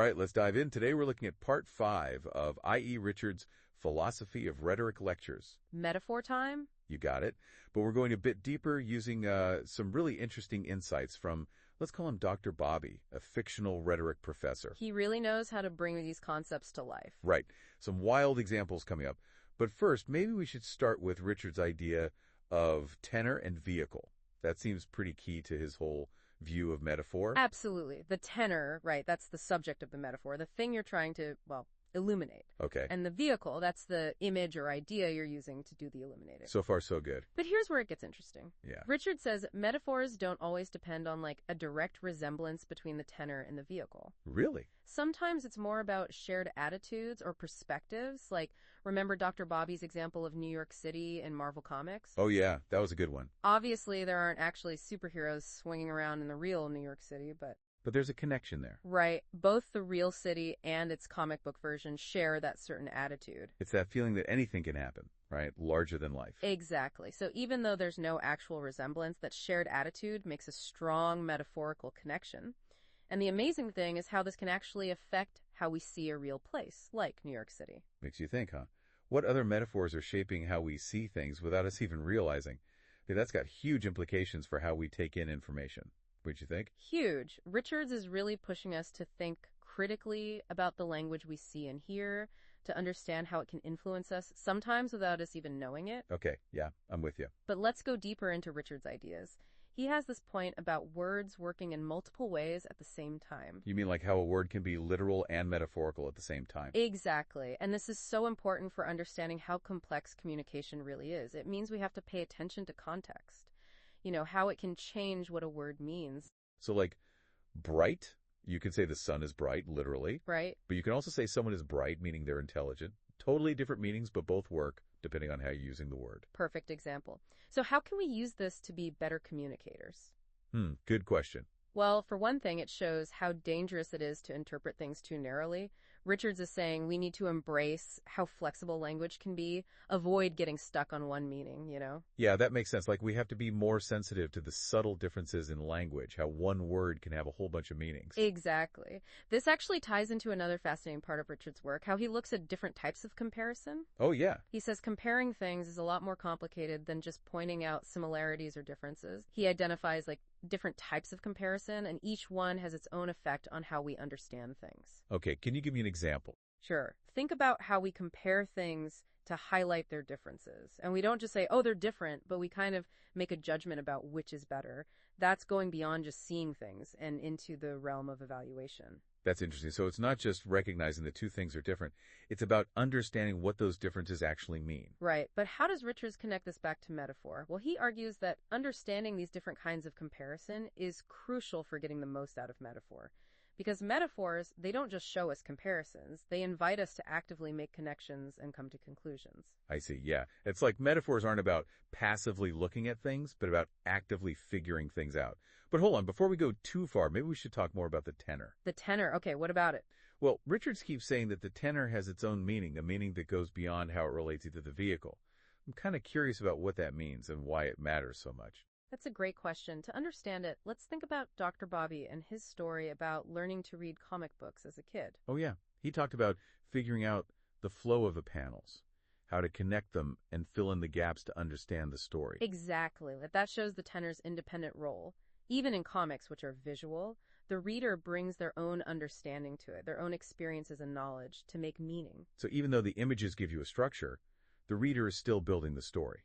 right, let's dive in. Today we're looking at part 5 of I.E. Richard's Philosophy of Rhetoric lectures. Metaphor time? You got it. But we're going a bit deeper using some really interesting insights from, let's call him Dr. Bobby, a fictional rhetoric professor. He really knows how to bring these concepts to life. Right. Some wild examples coming up. But first, maybe we should start with Richard's idea of tenor and vehicle. That seems pretty key to his whole view of metaphor. Absolutely. The tenor, right, that's the subject of the metaphor, the thing you're trying to, illuminate. Okay. And the vehicle, that's the image or idea you're using to do the illuminating. So far, so good. But here's where it gets interesting. Yeah. Richard says metaphors don't always depend on a direct resemblance between the tenor and the vehicle. Really? Sometimes it's more about shared attitudes or perspectives. Remember Dr. Bobby's example of New York City in Marvel Comics? Oh, yeah. That was a good one. Obviously, there aren't actually superheroes swinging around in the real New York City, but there's a connection there. right. Both the real city and its comic book version share that certain attitude. It's that feeling that anything can happen, right? Larger than life. Exactly. So even though there's no actual resemblance, that shared attitude makes a strong metaphorical connection. And the amazing thing is how this can actually affect how we see a real place, like New York City. Makes you think, huh? What other metaphors are shaping how we see things without us even realizing? That's got huge implications for how we take in information. What'd you think? Huge. Richards is really pushing us to think critically about the language we see and hear, to understand how it can influence us, sometimes without us even knowing it. Okay, yeah, I'm with you. But let's go deeper into Richard's ideas. He has this point about words working in multiple ways at the same time. You mean like how a word can be literal and metaphorical at the same time? Exactly. And this is so important for understanding how complex communication really is. It means we have to pay attention to context. How it can change what a word means. So like bright, you can say the sun is bright, literally. Right. But you can also say someone is bright, meaning they're intelligent. Totally different meanings, but both work depending on how you're using the word. Perfect example. So how can we use this to be better communicators? Good question. Well, for one thing, it shows how dangerous it is to interpret things too narrowly. Richards is saying we need to embrace how flexible language can be, avoid getting stuck on one meaning, Yeah, that makes sense. Like we have to be more sensitive to the subtle differences in language, how one word can have a whole bunch of meanings. Exactly. This actually ties into another fascinating part of Richard's work, how he looks at different types of comparison. Oh, yeah. He says comparing things is a lot more complicated than just pointing out similarities or differences. He identifies different types of comparison, and each one has its own effect on how we understand things. Okay, can you give me an example? Sure. Think about how we compare things to highlight their differences. And we don't just say, oh, they're different, but we kind of make a judgment about which is better. That's going beyond just seeing things and into the realm of evaluation. That's interesting. So it's not just recognizing the two things are different. It's about understanding what those differences actually mean. Right. But how does Richards connect this back to metaphor? Well, he argues that understanding these different kinds of comparison is crucial for getting the most out of metaphor. Because metaphors, they don't just show us comparisons. They invite us to actively make connections and come to conclusions. I see, yeah. It's like metaphors aren't about passively looking at things, but about actively figuring things out. But hold on, before we go too far, maybe we should talk more about the tenor. The tenor, okay, what about it? Well, Richards keeps saying that the tenor has its own meaning, a meaning that goes beyond how it relates to the vehicle. I'm kind of curious about what that means and why it matters so much. That's a great question. To understand it, let's think about Dr. Bobby and his story about learning to read comic books as a kid. Oh, yeah. He talked about figuring out the flow of the panels, how to connect them and fill in the gaps to understand the story. Exactly. That shows the tenor's independent role. Even in comics, which are visual, the reader brings their own understanding to it, their own experiences and knowledge to make meaning. So even though the images give you a structure, the reader is still building the story,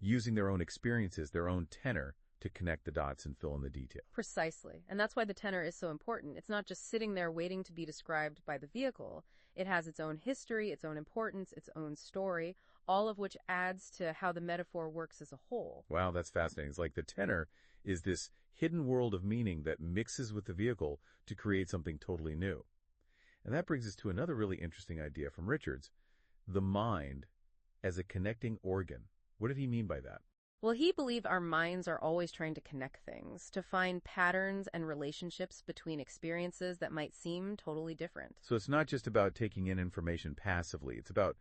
using their own experiences, their own tenor, to connect the dots and fill in the detail. Precisely. And that's why the tenor is so important. It's not just sitting there waiting to be described by the vehicle. It has its own history, its own importance, its own story, all of which adds to how the metaphor works as a whole. Wow, that's fascinating. It's like the tenor is this hidden world of meaning that mixes with the vehicle to create something totally new. And that brings us to another really interesting idea from Richards, the mind as a connecting organ. What did he mean by that? Well, he believed our minds are always trying to connect things, to find patterns and relationships between experiences that might seem totally different. So it's not just about taking in information passively. It's about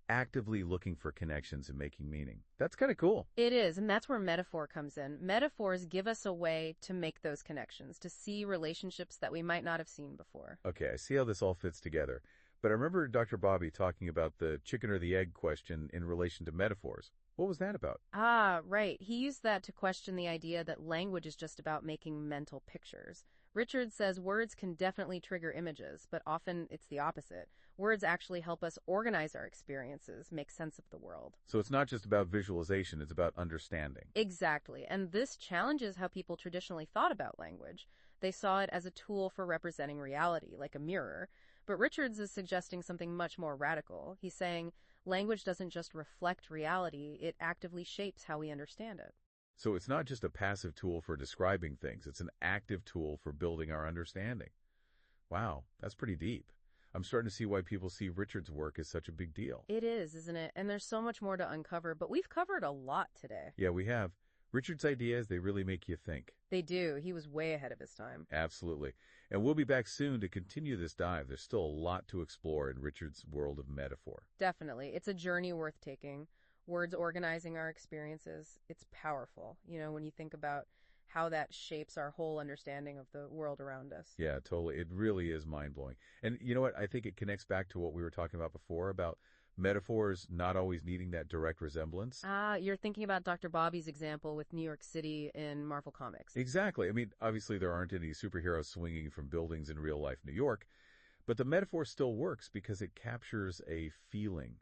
actively looking for connections and making meaning. That's kind of cool. It is, and that's where metaphor comes in. Metaphors give us a way to make those connections, to see relationships that we might not have seen before. Okay, I see how this all fits together. But I remember Dr. Bobby talking about the chicken or the egg question in relation to metaphors. What was that about? Ah, right. He used that to question the idea that language is just about making mental pictures. Richard says words can definitely trigger images, but often it's the opposite. Words actually help us organize our experiences, make sense of the world. So it's not just about visualization, it's about understanding. Exactly. And this challenges how people traditionally thought about language. They saw it as a tool for representing reality, like a mirror. But Richards is suggesting something much more radical. He's saying language doesn't just reflect reality, it actively shapes how we understand it. So it's not just a passive tool for describing things, it's an active tool for building our understanding. Wow, that's pretty deep. I'm starting to see why people see Richard's work as such a big deal. It is, isn't it? And there's so much more to uncover, but we've covered a lot today. Yeah, we have. Richard's ideas, they really make you think. They do. He was way ahead of his time. Absolutely. And we'll be back soon to continue this dive. There's still a lot to explore in Richard's world of metaphor. Definitely. It's a journey worth taking. Words organizing our experiences. It's powerful, when you think about how that shapes our whole understanding of the world around us. Yeah, totally. It really is mind-blowing. And you know what? I think it connects back to what we were talking about before about metaphors not always needing that direct resemblance. You're thinking about Dr. Bobby's example with New York City in Marvel Comics. Exactly. I mean, obviously there aren't any superheroes swinging from buildings in real-life New York, but the metaphor still works because it captures a feeling,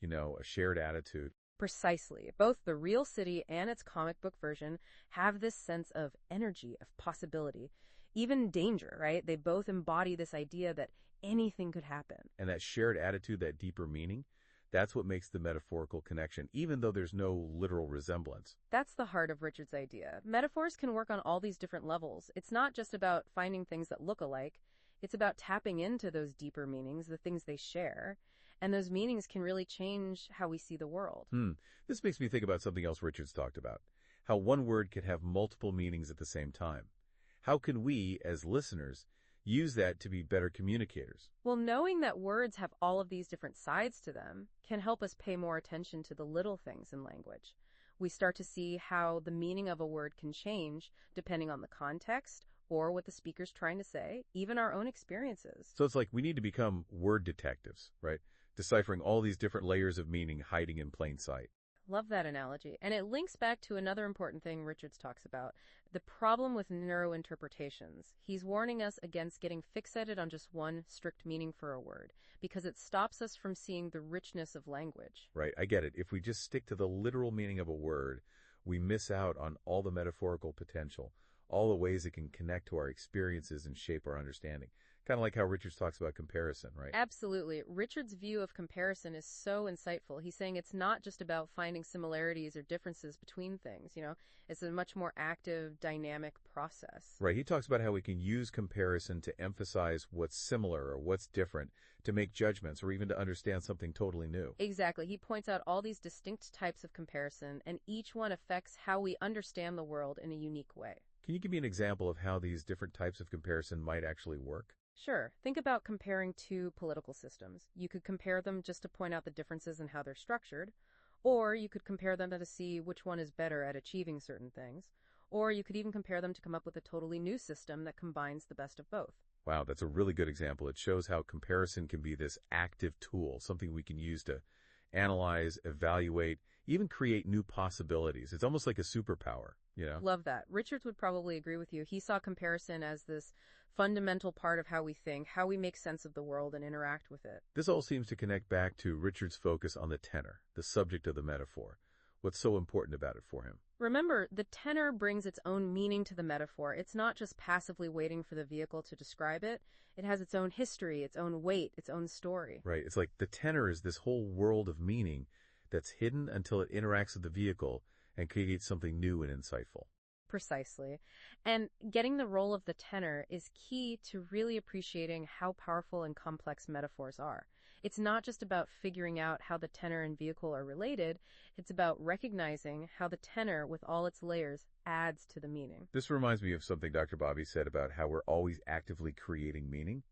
a shared attitude. Precisely. Both the real city and its comic book version have this sense of energy, of possibility, even danger, right? They both embody this idea that anything could happen. And that shared attitude, that deeper meaning, that's what makes the metaphorical connection, even though there's no literal resemblance. That's the heart of Richard's idea. Metaphors can work on all these different levels. It's not just about finding things that look alike. It's about tapping into those deeper meanings, the things they share. And those meanings can really change how we see the world. This makes me think about something else Richard's talked about, how one word can have multiple meanings at the same time. How can we, as listeners, use that to be better communicators? Well, knowing that words have all of these different sides to them can help us pay more attention to the little things in language. We start to see how the meaning of a word can change depending on the context or what the speaker's trying to say, even our own experiences. So it's like we need to become word detectives, right? Deciphering all these different layers of meaning hiding in plain sight. Love that analogy. And it links back to another important thing Richards talks about, the problem with neurointerpretations. He's warning us against getting fixated on just one strict meaning for a word, because it stops us from seeing the richness of language. Right, I get it. If we just stick to the literal meaning of a word, we miss out on all the metaphorical potential, all the ways it can connect to our experiences and shape our understanding. Kind of like how Richards talks about comparison, right? Absolutely. Richard's view of comparison is so insightful. He's saying it's not just about finding similarities or differences between things, It's a much more active, dynamic process. Right. He talks about how we can use comparison to emphasize what's similar or what's different, to make judgments, or even to understand something totally new. Exactly. He points out all these distinct types of comparison, and each one affects how we understand the world in a unique way. Can you give me an example of how these different types of comparison might actually work? Sure. Think about comparing two political systems. You could compare them just to point out the differences in how they're structured, or you could compare them to see which one is better at achieving certain things, or you could even compare them to come up with a totally new system that combines the best of both. Wow, that's a really good example. It shows how comparison can be this active tool, something we can use to analyze, evaluate, even create new possibilities. It's almost like a superpower, Love that. Richards would probably agree with you. He saw comparison as this fundamental part of how we think, how we make sense of the world and interact with it. This all seems to connect back to Richard's focus on the tenor, the subject of the metaphor. What's so important about it for him? Remember, the tenor brings its own meaning to the metaphor. It's not just passively waiting for the vehicle to describe it. It has its own history, its own weight, its own story. Right. It's like the tenor is this whole world of meaning that's hidden until it interacts with the vehicle and creates something new and insightful. Precisely. And getting the role of the tenor is key to really appreciating how powerful and complex metaphors are. It's not just about figuring out how the tenor and vehicle are related, it's about recognizing how the tenor, with all its layers, adds to the meaning. This reminds me of something Dr. Bobby said about how we're always actively creating meaning.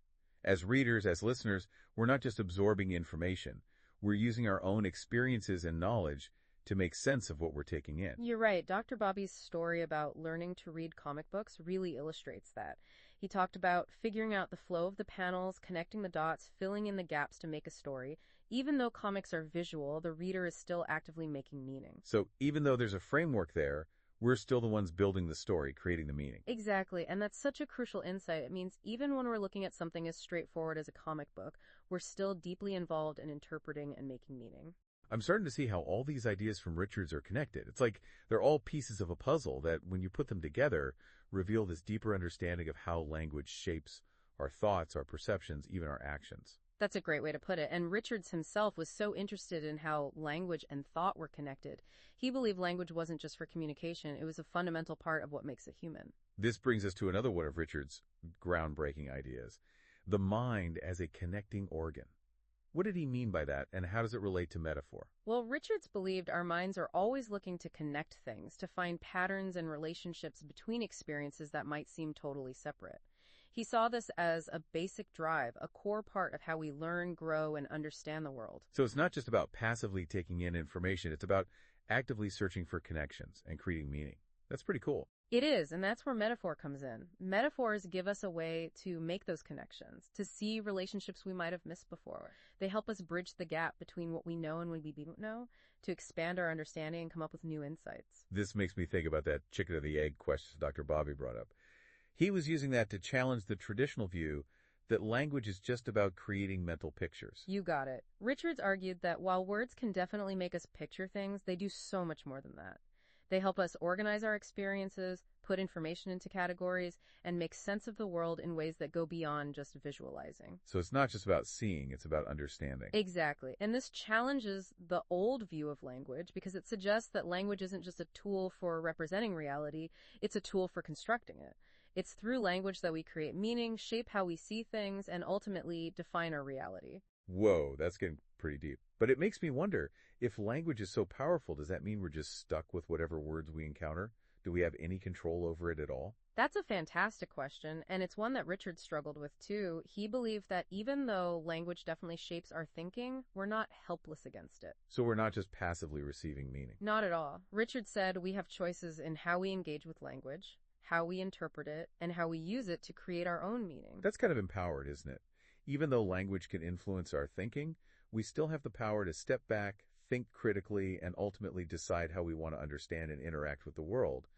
As readers, as listeners, we're not just absorbing information, We're using our own experiences and knowledge to make sense of what we're taking in. You're right. Dr. Bobby's story about learning to read comic books really illustrates that. He talked about figuring out the flow of the panels, connecting the dots, filling in the gaps to make a story. Even though comics are visual, the reader is still actively making meaning. So even though there's a framework there, we're still the ones building the story, creating the meaning. Exactly, and that's such a crucial insight. It means even when we're looking at something as straightforward as a comic book, we're still deeply involved in interpreting and making meaning. I'm starting to see how all these ideas from Richards are connected. It's like they're all pieces of a puzzle that, when you put them together, reveal this deeper understanding of how language shapes our thoughts, our perceptions, even our actions. That's a great way to put it. And Richards himself was so interested in how language and thought were connected. He believed language wasn't just for communication, it was a fundamental part of what makes a human. This brings us to another one of Richards' groundbreaking ideas, the mind as a connecting organ. What did he mean by that, and how does it relate to metaphor? Well, Richards believed our minds are always looking to connect things, to find patterns and relationships between experiences that might seem totally separate. He saw this as a basic drive, a core part of how we learn, grow, and understand the world. So it's not just about passively taking in information, it's about actively searching for connections and creating meaning. That's pretty cool. It is, and that's where metaphor comes in. Metaphors give us a way to make those connections, to see relationships we might have missed before. They help us bridge the gap between what we know and what we don't know, to expand our understanding and come up with new insights. This makes me think about that chicken or the egg question Dr. Bobby brought up. He was using that to challenge the traditional view that language is just about creating mental pictures. You got it. Richards argued that while words can definitely make us picture things, they do so much more than that. They help us organize our experiences, put information into categories, and make sense of the world in ways that go beyond just visualizing. So it's not just about seeing, it's about understanding. Exactly. And this challenges the old view of language because it suggests that language isn't just a tool for representing reality, it's a tool for constructing it. It's through language that we create meaning, shape how we see things, and ultimately define our reality. Whoa, that's getting pretty deep. But it makes me wonder, if language is so powerful, does that mean we're just stuck with whatever words we encounter? Do we have any control over it at all? That's a fantastic question, and it's one that Richard struggled with too. He believed that even though language definitely shapes our thinking, we're not helpless against it. So we're not just passively receiving meaning. Not at all. Richard said we have choices in how we engage with language, how we interpret it, and how we use it to create our own meaning. That's kind of empowered, isn't it? Even though language can influence our thinking, we still have the power to step back, think critically, and ultimately decide how we want to understand and interact with the world.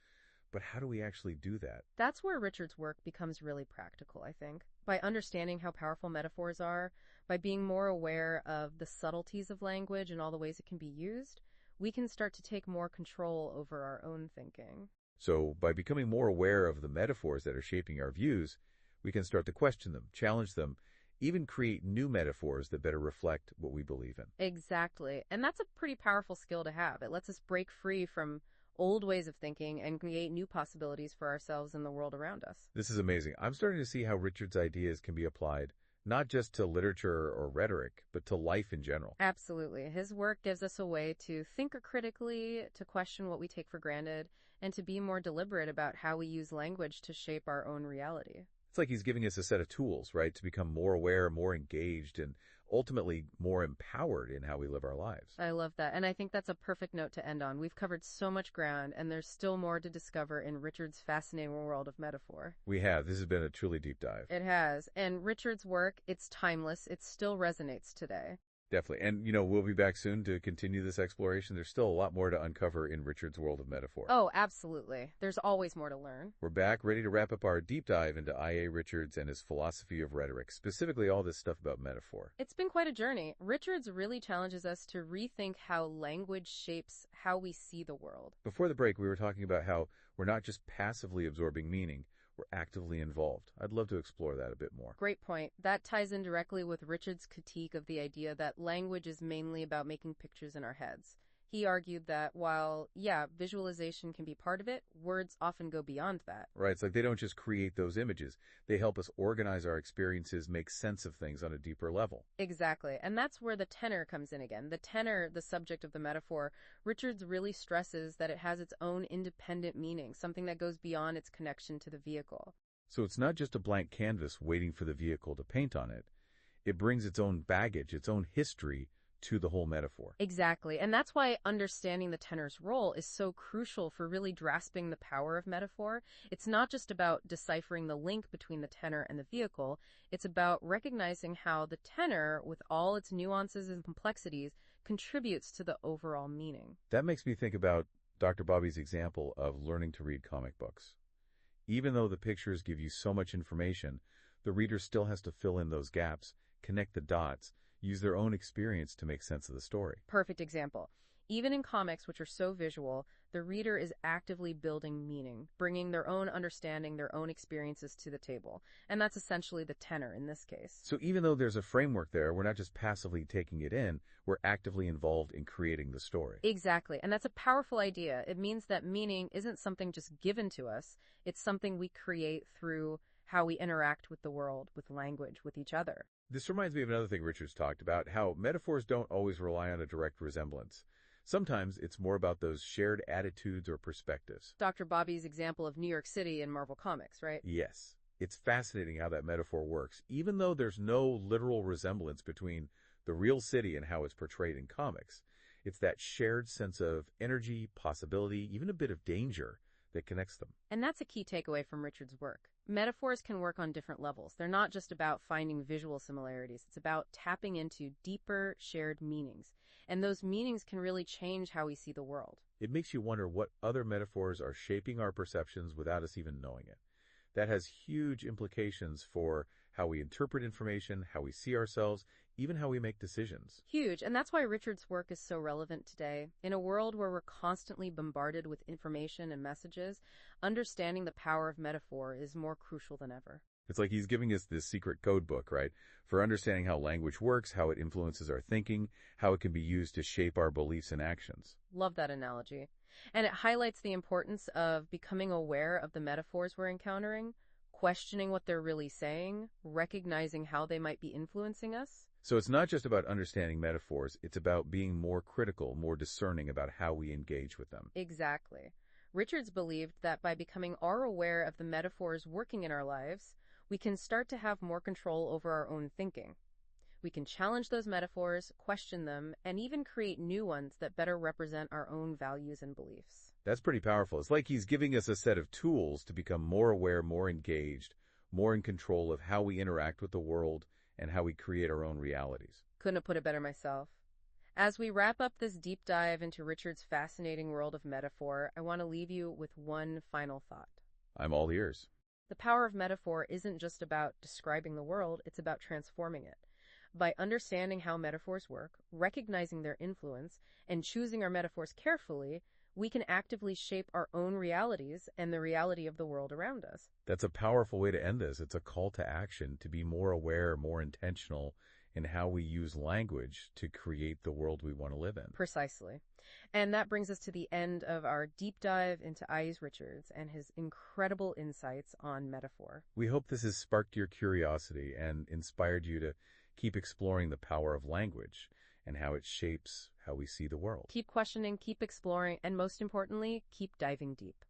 But how do we actually do that? That's where Richard's work becomes really practical, I think. By understanding how powerful metaphors are, by being more aware of the subtleties of language and all the ways it can be used, we can start to take more control over our own thinking. So by becoming more aware of the metaphors that are shaping our views, we can start to question them, challenge them, even create new metaphors that better reflect what we believe in. Exactly. And that's a pretty powerful skill to have. It lets us break free from old ways of thinking and create new possibilities for ourselves and the world around us. This is amazing. I'm starting to see how Richard's ideas can be applied not just to literature or rhetoric, but to life in general. Absolutely. His work gives us a way to think critically, to question what we take for granted, and to be more deliberate about how we use language to shape our own reality. It's like he's giving us a set of tools, right, to become more aware, more engaged, and ultimately more empowered in how we live our lives. I love that. And I think that's a perfect note to end on. We've covered so much ground, and there's still more to discover in Richard's fascinating world of metaphor. We have. This has been a truly deep dive. It has. And Richard's work, it's timeless. It still resonates today. Definitely. And, we'll be back soon to continue this exploration. There's still a lot more to uncover in Richard's world of metaphor. Oh, absolutely. There's always more to learn. We're back, ready to wrap up our deep dive into I.A. Richards and his philosophy of rhetoric, specifically all this stuff about metaphor. It's been quite a journey. Richards really challenges us to rethink how language shapes how we see the world. Before the break, we were talking about how we're not just passively absorbing meaning, we're actively involved. I'd love to explore that a bit more. Great point. That ties in directly with Richard's critique of the idea that language is mainly about making pictures in our heads. He argued that while, visualization can be part of it, words often go beyond that. Right. It's like they don't just create those images. They help us organize our experiences, make sense of things on a deeper level. Exactly. And that's where the tenor comes in again. The tenor, the subject of the metaphor, Richards really stresses that it has its own independent meaning, something that goes beyond its connection to the vehicle. So it's not just a blank canvas waiting for the vehicle to paint on it. It brings its own baggage, its own history to the whole metaphor. Exactly. And that's why understanding the tenor's role is so crucial for really grasping the power of metaphor. It's not just about deciphering the link between the tenor and the vehicle. It's about recognizing how the tenor, with all its nuances and complexities, contributes to the overall meaning. That makes me think about Dr. Bobby's example of learning to read comic books. Even though the pictures give you so much information, the reader still has to fill in those gaps, connect the dots, use their own experience to make sense of the story. Perfect example. Even in comics, which are so visual, the reader is actively building meaning, bringing their own understanding, their own experiences to the table. And that's essentially the tenor in this case. So even though there's a framework there, we're not just passively taking it in, we're actively involved in creating the story. Exactly. And that's a powerful idea. It means that meaning isn't something just given to us. It's something we create through how we interact with the world, with language, with each other. This reminds me of another thing Richard's talked about, how metaphors don't always rely on a direct resemblance. Sometimes it's more about those shared attitudes or perspectives. Dr. Bobby's example of New York City in Marvel Comics, right? Yes. It's fascinating how that metaphor works, even though there's no literal resemblance between the real city and how it's portrayed in comics. It's that shared sense of energy, possibility, even a bit of danger that connects them. And that's a key takeaway from Richard's work. Metaphors can work on different levels. They're not just about finding visual similarities. It's about tapping into deeper shared meanings. And those meanings can really change how we see the world. It makes you wonder what other metaphors are shaping our perceptions without us even knowing it. That has huge implications for how we interpret information, how we see ourselves, even how we make decisions. Huge, and that's why Richard's work is so relevant today. In a world where we're constantly bombarded with information and messages, understanding the power of metaphor is more crucial than ever. It's like he's giving us this secret code book, right? For understanding how language works, how it influences our thinking, how it can be used to shape our beliefs and actions. Love that analogy. And it highlights the importance of becoming aware of the metaphors we're encountering, questioning what they're really saying, recognizing how they might be influencing us. So it's not just about understanding metaphors, it's about being more critical, more discerning about how we engage with them. Exactly. Richards believed that by becoming more aware of the metaphors working in our lives, we can start to have more control over our own thinking. We can challenge those metaphors, question them, and even create new ones that better represent our own values and beliefs. That's pretty powerful. It's like he's giving us a set of tools to become more aware, more engaged, more in control of how we interact with the world and how we create our own realities. Couldn't have put it better myself. As we wrap up this deep dive into Richard's fascinating world of metaphor, I want to leave you with one final thought. I'm all ears. The power of metaphor isn't just about describing the world, it's about transforming it. By understanding how metaphors work, recognizing their influence, and choosing our metaphors carefully, we can actively shape our own realities and the reality of the world around us. That's a powerful way to end this. It's a call to action to be more aware, more intentional in how we use language to create the world we want to live in. Precisely. And that brings us to the end of our deep dive into I.E. Richards and his incredible insights on metaphor. We hope this has sparked your curiosity and inspired you to keep exploring the power of language and how it shapes how we see the world. Keep questioning, keep exploring, and most importantly, keep diving deep.